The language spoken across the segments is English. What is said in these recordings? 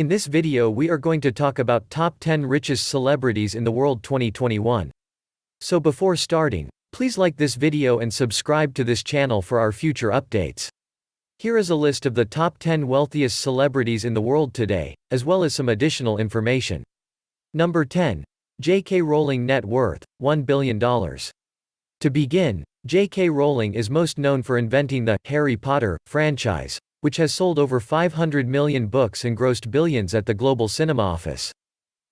In this video we are going to talk about top 10 richest celebrities in the world 2021. So before starting, please like this video and subscribe to this channel for our future updates. Here is a list of the top 10 wealthiest celebrities in the world today, as well as some additional information. Number 10. J.K. Rowling net worth, $1 billion. To begin, J.K. Rowling is most known for inventing the Harry Potter franchise, which has sold over 500 million books and grossed billions at the global cinema office.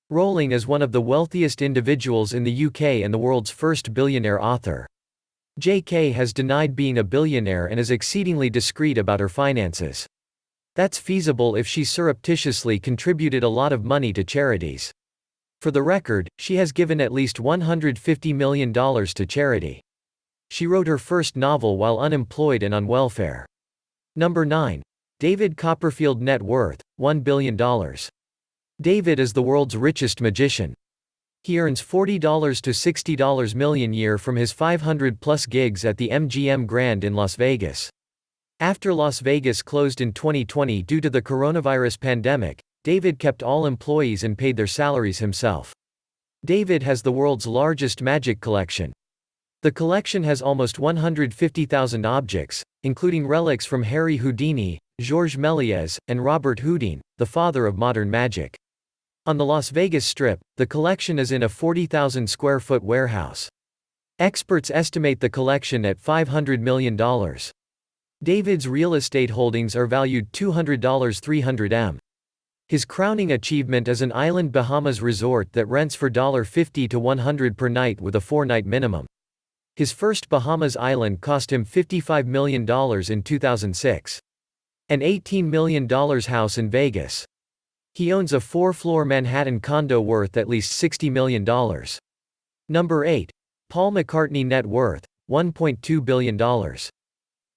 Rowling is one of the wealthiest individuals in the UK and the world's first billionaire author. J.K. has denied being a billionaire and is exceedingly discreet about her finances. That's feasible if she surreptitiously contributed a lot of money to charities. For the record, she has given at least $150 million to charity. She wrote her first novel while unemployed and on welfare. Number 9. David Copperfield net worth, $1 billion. David is the world's richest magician. He earns $40 to $60 million a year from his 500-plus gigs at the MGM Grand in Las Vegas. After Las Vegas closed in 2020 due to the coronavirus pandemic, David kept all employees and paid their salaries himself. David has the world's largest magic collection. The collection has almost 150,000 objects, including relics from Harry Houdini, Georges Méliès, and Robert Houdin, the father of modern magic. On the Las Vegas Strip, the collection is in a 40,000 square foot warehouse. Experts estimate the collection at $500 million. David's real estate holdings are valued $200-300 M. His crowning achievement is an island Bahamas resort that rents for $50 to $100 per night with a 4-night minimum. His first Bahamas island cost him $55 million in 2006. An $18 million house in Vegas. He owns a 4-floor Manhattan condo worth at least $60 million. Number 8. Paul McCartney net worth, $1.2 billion.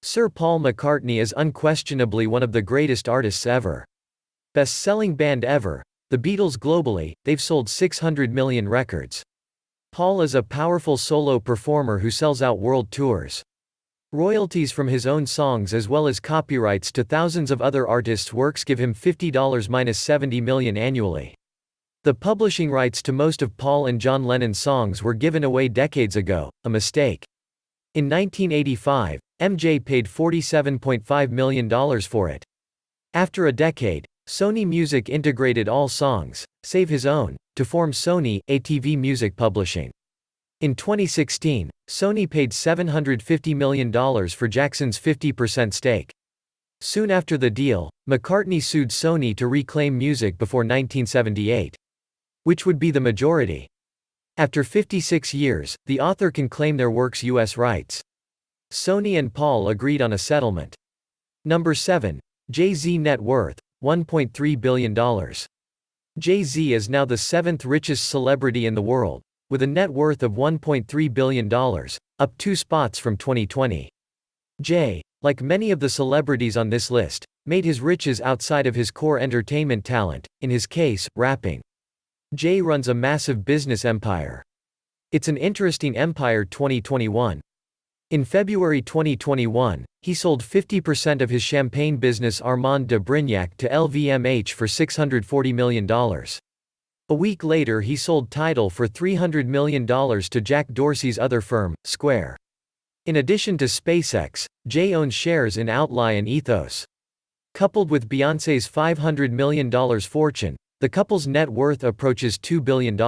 Sir Paul McCartney is unquestionably one of the greatest artists ever. Best-selling band ever, the Beatles globally, they've sold 600 million records. Paul is a powerful solo performer who sells out world tours. Royalties from his own songs as well as copyrights to thousands of other artists' works give him $50-70 million annually. The publishing rights to most of Paul and John Lennon's songs were given away decades ago, a mistake. In 1985, MJ paid $47.5 million for it. After a decade, Sony Music integrated all songs, save his own, to form Sony ATV Music Publishing. In 2016, Sony paid $750 million for Jackson's 50% stake. Soon after the deal, McCartney sued Sony to reclaim music before 1978. Which would be the majority. After 56 years, the author can claim their work's US rights. Sony and Paul agreed on a settlement. Number 7. JayZ net worth, $1.3 billion. JayZ is now the 7th richest celebrity in the world, with a net worth of $1.3 billion, up 2 spots from 2020. Jay, like many of the celebrities on this list, made his riches outside of his core entertainment talent, in his case, rapping. Jay runs a massive business empire. It's an interesting empire 2021. In February 2021, he sold 50% of his champagne business Armand de Brignac to LVMH for $640 million. A week later he sold Tidal for $300 million to Jack Dorsey's other firm, Square. In addition to SpaceX, Jay owns shares in Outlie and Ethos. Coupled with Beyoncé's $500 million fortune, the couple's net worth approaches $2 billion.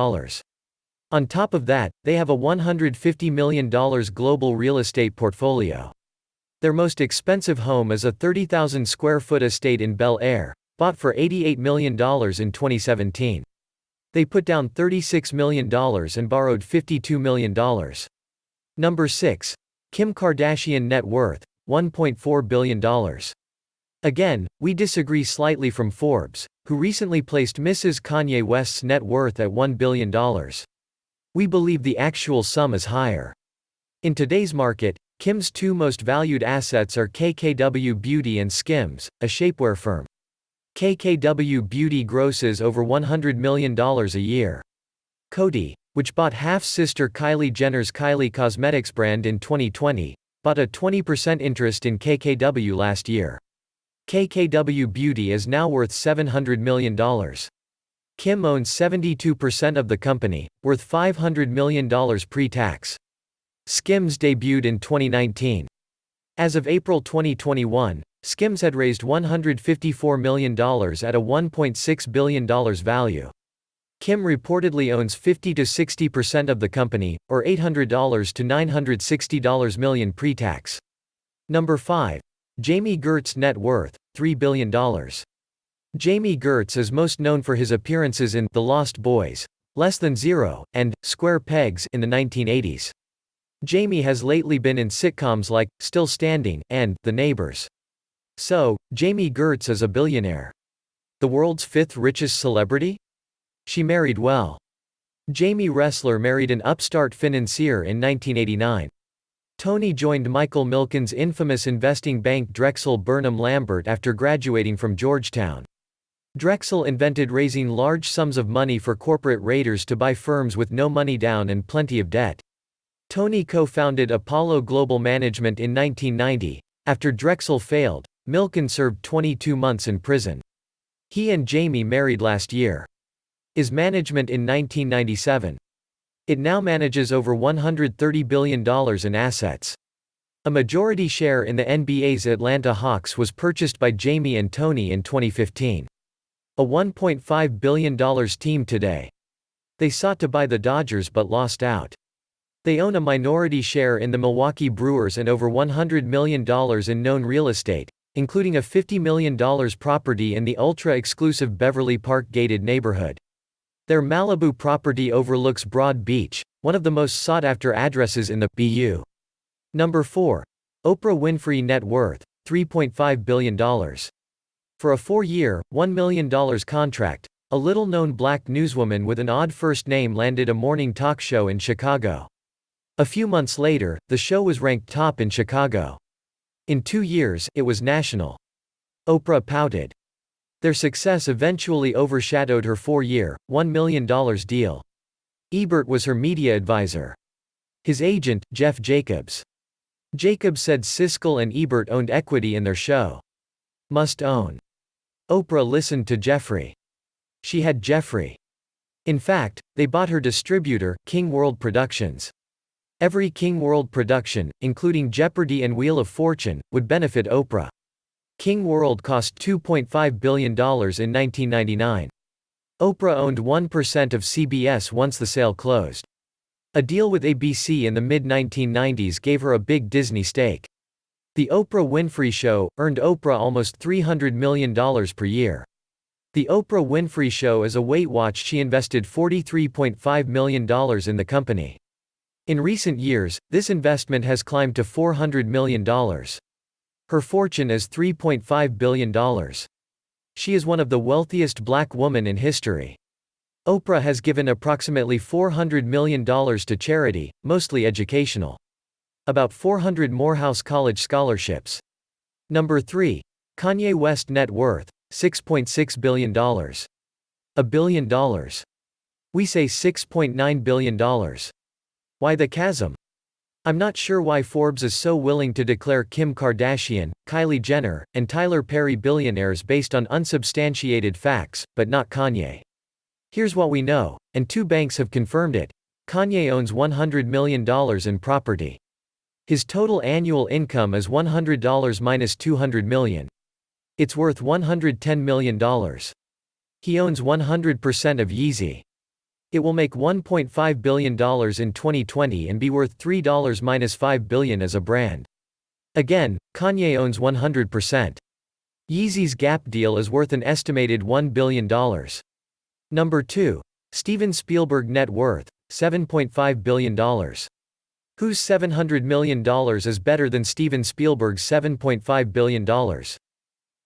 On top of that, they have a $150 million global real estate portfolio. Their most expensive home is a 30,000 square foot estate in Bel Air, bought for $88 million in 2017. They put down $36 million and borrowed $52 million. Number 6. Kim Kardashian net worth, $1.4 billion. Again, we disagree slightly from Forbes, who recently placed Mrs. Kanye West's net worth at $1 billion. We believe the actual sum is higher. In today's market, Kim's 2 most valued assets are KKW Beauty and Skims, a shapewear firm. KKW Beauty grosses over $100 million a year. Coty, which bought half-sister Kylie Jenner's Kylie Cosmetics brand in 2020, bought a 20% interest in KKW last year. KKW Beauty is now worth $700 million. Kim owns 72% of the company, worth $500 million pre-tax. Skims debuted in 2019. As of April 2021, Skims had raised $154 million at a $1.6 billion value. Kim reportedly owns 50 to 60% of the company, or $800 to $960 million pre-tax. Number 5. Jami Gertz net worth, $3 billion. Jami Gertz is most known for his appearances in The Lost Boys, Less Than Zero, and Square Pegs in the 1980s. Jami has lately been in sitcoms like Still Standing and The Neighbors. So, Jami Gertz is a billionaire. The world's 5th richest celebrity? She married well. Jamie Ressler married an upstart financier in 1989. Tony joined Michael Milken's infamous investing bank Drexel Burnham Lambert after graduating from Georgetown. Drexel invented raising large sums of money for corporate raiders to buy firms with no money down and plenty of debt. Tony co-founded Apollo Global Management in 1990. After Drexel failed, Milken served 22 months in prison. He and Jamie married last year. Is management in 1997. It now manages over $130 billion in assets. A majority share in the NBA's Atlanta Hawks was purchased by Jamie and Tony in 2015. A $1.5 billion team today. They sought to buy the Dodgers but lost out. They own a minority share in the Milwaukee Brewers and over $100 million in known real estate, including a $50 million property in the ultra-exclusive Beverly Park gated neighborhood. Their Malibu property overlooks Broad Beach, one of the most sought-after addresses in the BU. Number 4. Oprah Winfrey net worth, $3.5 billion. For a 4-year, $1 million contract, a little-known black newswoman with an odd first name landed a morning talk show in Chicago. A few months later, the show was ranked top in Chicago. In 2 years, it was national. Oprah pouted. Their success eventually overshadowed her 4-year, $1 million deal. Ebert was her media advisor. His agent, Jeff Jacobs. Jacobs said Siskel and Ebert owned equity in their show. Must own. Oprah listened to Jeffrey. She had Jeffrey. In fact, they bought her distributor, King World Productions. Every King World production, including Jeopardy and Wheel of Fortune, would benefit Oprah. King World cost $2.5 billion in 1999. Oprah owned 1% of CBS once the sale closed. A deal with ABC in the mid-1990s gave her a big Disney stake. The Oprah Winfrey Show earned Oprah almost $300 million per year. The Oprah Winfrey Show is a Weight Watch. She invested $43.5 million in the company. In recent years, this investment has climbed to $400 million. Her fortune is $3.5 billion. She is one of the wealthiest black women in history. Oprah has given approximately $400 million to charity, mostly educational. About 400 Morehouse College scholarships. Number 3. Kanye West net worth, $6.6 billion. $1 billion. We say $6.9 billion. Why the chasm? I'm not sure why Forbes is so willing to declare Kim Kardashian, Kylie Jenner, and Tyler Perry billionaires based on unsubstantiated facts, but not Kanye. Here's what we know, and 2 banks have confirmed it. Kanye owns $100 million in property. His total annual income is $100 minus $200 million. It's worth $110 million. He owns 100% of JayZ. It will make $1.5 billion in 2020 and be worth $3 minus $5 billion as a brand. Again, Kanye owns 100%. JayZ's Gap deal is worth an estimated $1 billion. Number 2. Steven Spielberg net worth, $7.5 billion. Whose $700 million is better than Steven Spielberg's $7.5 billion?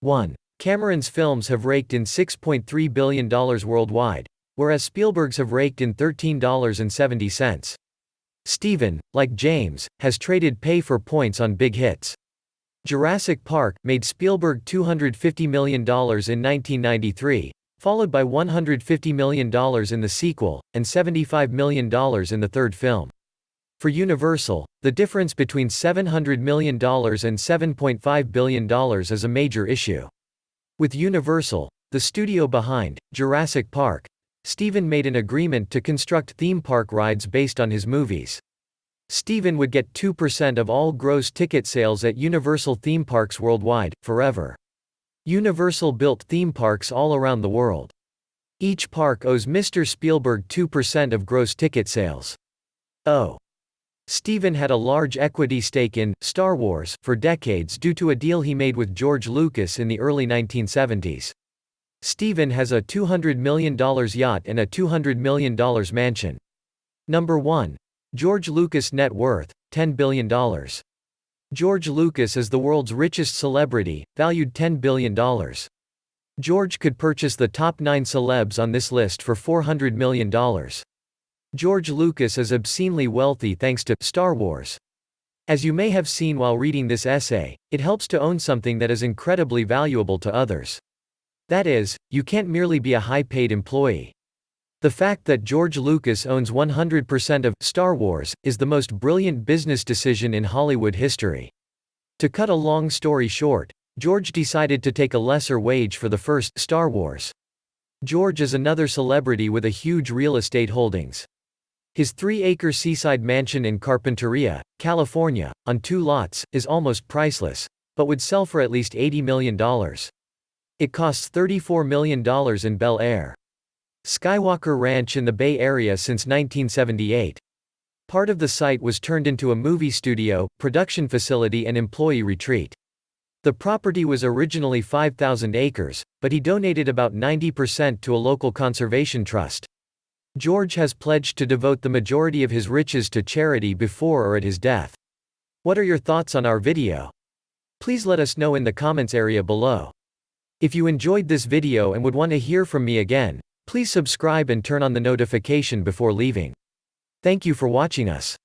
1. Cameron's films have raked in $6.3 billion worldwide, whereas Spielberg's have raked in $13.70. Steven, like James, has traded pay for points on big hits. Jurassic Park made Spielberg $250 million in 1993, followed by $150 million in the sequel, and $75 million in the third film. For Universal, the difference between $700 million and $7.5 billion is a major issue. With Universal, the studio behind Jurassic Park, Steven made an agreement to construct theme park rides based on his movies. Steven would get 2% of all gross ticket sales at Universal theme parks worldwide, forever. Universal built theme parks all around the world. Each park owes Mr. Spielberg 2% of gross ticket sales. Steven had a large equity stake in Star Wars for decades due to a deal he made with George Lucas in the early 1970s. Steven has a $200 million yacht and a $200 million mansion. Number 1. George Lucas net worth, $10 billion. George Lucas is the world's richest celebrity, valued $10 billion. George could purchase the top 9 celebs on this list for $400 million. George Lucas is obscenely wealthy thanks to Star Wars. As you may have seen while reading this essay, it helps to own something that is incredibly valuable to others. That is, you can't merely be a high-paid employee. The fact that George Lucas owns 100% of Star Wars is the most brilliant business decision in Hollywood history. To cut a long story short, George decided to take a lesser wage for the first Star Wars. George is another celebrity with a huge real estate holdings. His 3-acre seaside mansion in Carpinteria, California, on 2 lots, is almost priceless, but would sell for at least $80 million. It costs $34 million in Bel Air. Skywalker Ranch in the Bay Area since 1978. Part of the site was turned into a movie studio, production facility and employee retreat. The property was originally 5,000 acres, but he donated about 90% to a local conservation trust. George has pledged to devote the majority of his riches to charity before or at his death. What are your thoughts on our video? Please let us know in the comments area below. If you enjoyed this video and would want to hear from me again, please subscribe and turn on the notification before leaving. Thank you for watching us.